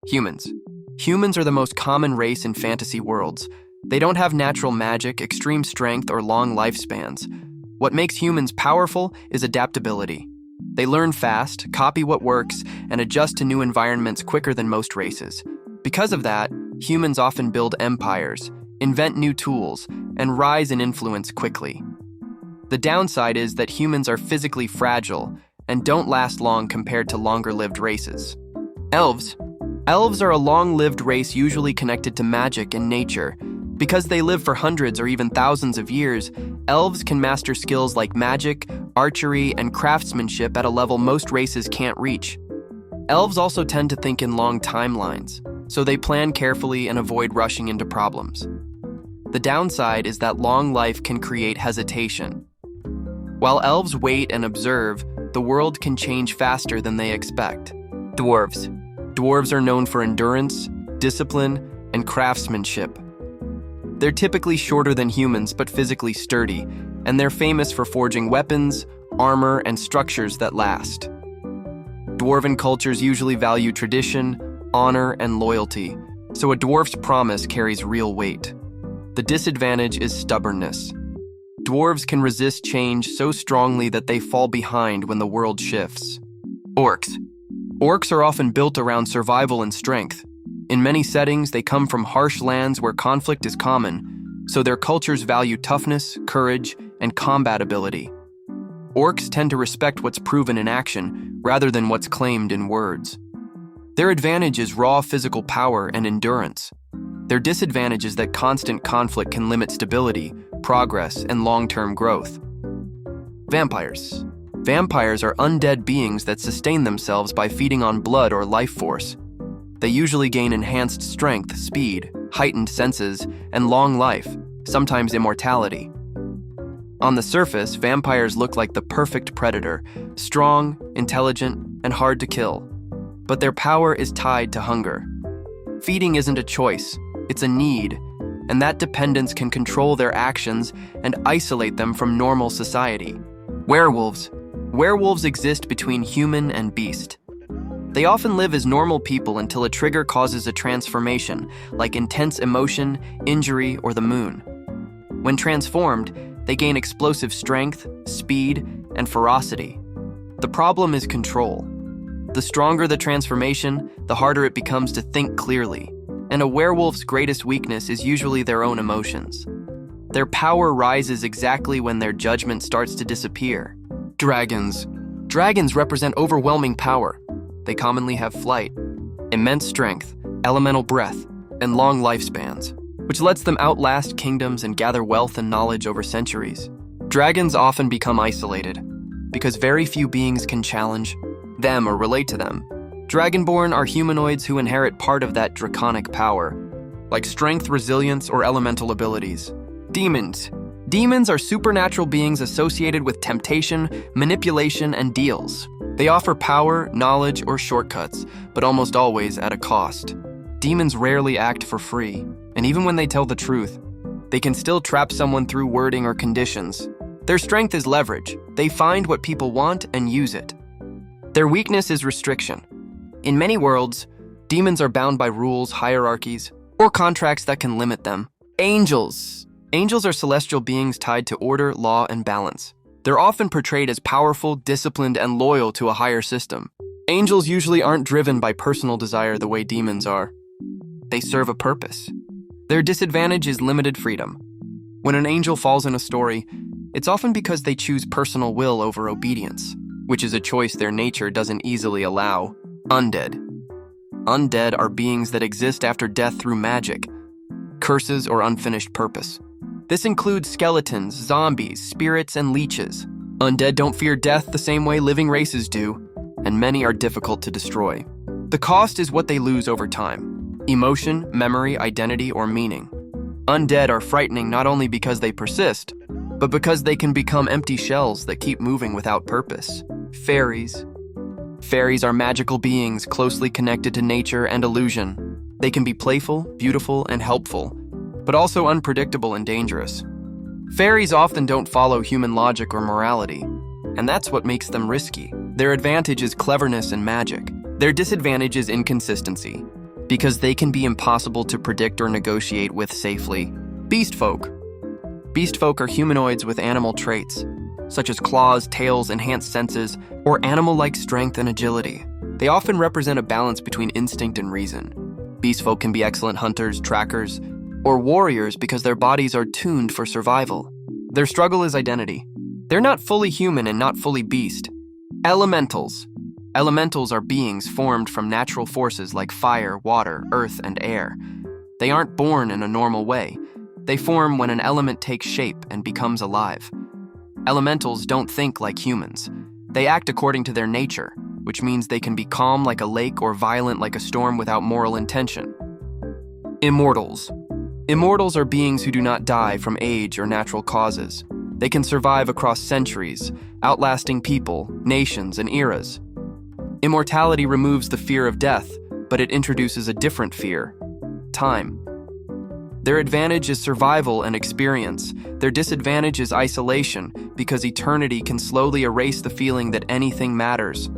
Humans. Humans are the most common race in fantasy worlds. They don't have natural magic, extreme strength, or long lifespans. What makes humans powerful is adaptability. They learn fast, copy what works, and adjust to new environments quicker than most races. Because of that, humans often build empires, invent new tools, and rise in influence quickly. The downside is that humans are physically fragile and don't last long compared to longer-lived races. Elves. Elves are a long-lived race usually connected to magic and nature. Because they live for hundreds or even thousands of years, elves can master skills like magic, archery, and craftsmanship at a level most races can't reach. Elves also tend to think in long timelines, so they plan carefully and avoid rushing into problems. The downside is that long life can create hesitation. While elves wait and observe, the world can change faster than they expect. Dwarves. Dwarves are known for endurance, discipline, and craftsmanship. They're typically shorter than humans but physically sturdy, and they're famous for forging weapons, armor, and structures that last. Dwarven cultures usually value tradition, honor, and loyalty, so a dwarf's promise carries real weight. The disadvantage is stubbornness. Dwarves can resist change so strongly that they fall behind when the world shifts. Orcs. Orcs are often built around survival and strength. In many settings, they come from harsh lands where conflict is common, so their cultures value toughness, courage, and combat ability. Orcs tend to respect what's proven in action rather than what's claimed in words. Their advantage is raw physical power and endurance. Their disadvantage is that constant conflict can limit stability, progress, and long-term growth. Vampires. Vampires are undead beings that sustain themselves by feeding on blood or life force. They usually gain enhanced strength, speed, heightened senses, and long life, sometimes immortality. On the surface, vampires look like the perfect predator, strong, intelligent, and hard to kill. But their power is tied to hunger. Feeding isn't a choice, it's a need, and that dependence can control their actions and isolate them from normal society. Werewolves. Werewolves exist between human and beast. They often live as normal people until a trigger causes a transformation, like intense emotion, injury, or the moon. When transformed, they gain explosive strength, speed, and ferocity. The problem is control. The stronger the transformation, the harder it becomes to think clearly, and a werewolf's greatest weakness is usually their own emotions. Their power rises exactly when their judgment starts to disappear. Dragons. Dragons represent overwhelming power. They commonly have flight, immense strength, elemental breath, and long lifespans, which lets them outlast kingdoms and gather wealth and knowledge over centuries. Dragons often become isolated, because very few beings can challenge them or relate to them. Dragonborn are humanoids who inherit part of that draconic power, like strength, resilience, or elemental abilities. Demons. Demons are supernatural beings associated with temptation, manipulation, and deals. They offer power, knowledge, or shortcuts, but almost always at a cost. Demons rarely act for free, and even when they tell the truth, they can still trap someone through wording or conditions. Their strength is leverage. They find what people want and use it. Their weakness is restriction. In many worlds, demons are bound by rules, hierarchies, or contracts that can limit them. Angels. Angels are celestial beings tied to order, law, and balance. They're often portrayed as powerful, disciplined, and loyal to a higher system. Angels usually aren't driven by personal desire the way demons are. They serve a purpose. Their disadvantage is limited freedom. When an angel falls in a story, it's often because they choose personal will over obedience, which is a choice their nature doesn't easily allow. Undead. Undead are beings that exist after death through magic, curses, or unfinished purpose. This includes skeletons, zombies, spirits, and leeches. Undead don't fear death the same way living races do, and many are difficult to destroy. The cost is what they lose over time: emotion, memory, identity, or meaning. Undead are frightening not only because they persist, but because they can become empty shells that keep moving without purpose. Fairies. Fairies are magical beings closely connected to nature and illusion. They can be playful, beautiful, and helpful, but also unpredictable and dangerous. Fairies often don't follow human logic or morality, and that's what makes them risky. Their advantage is cleverness and magic. Their disadvantage is inconsistency. because they can be impossible to predict or negotiate with safely. Beast folk. Beast folk are humanoids with animal traits, such as claws, tails, enhanced senses, or animal-like strength and agility. They often represent a balance between instinct and reason. Beast folk can be excellent hunters, trackers, or warriors because their bodies are tuned for survival. Their struggle is identity. They're not fully human and not fully beast. Elementals. Elementals are beings formed from natural forces like fire, water, earth, and air. They aren't born in a normal way. They form when an element takes shape and becomes alive. Elementals don't think like humans. They act according to their nature, which means they can be calm like a lake or violent like a storm without moral intention. Immortals. Immortals are beings who do not die from age or natural causes. They can survive across centuries, outlasting people, nations, and eras. Immortality removes the fear of death, but it introduces a different fear: time. Their advantage is survival and experience. Their disadvantage is isolation, because eternity can slowly erase the feeling that anything matters.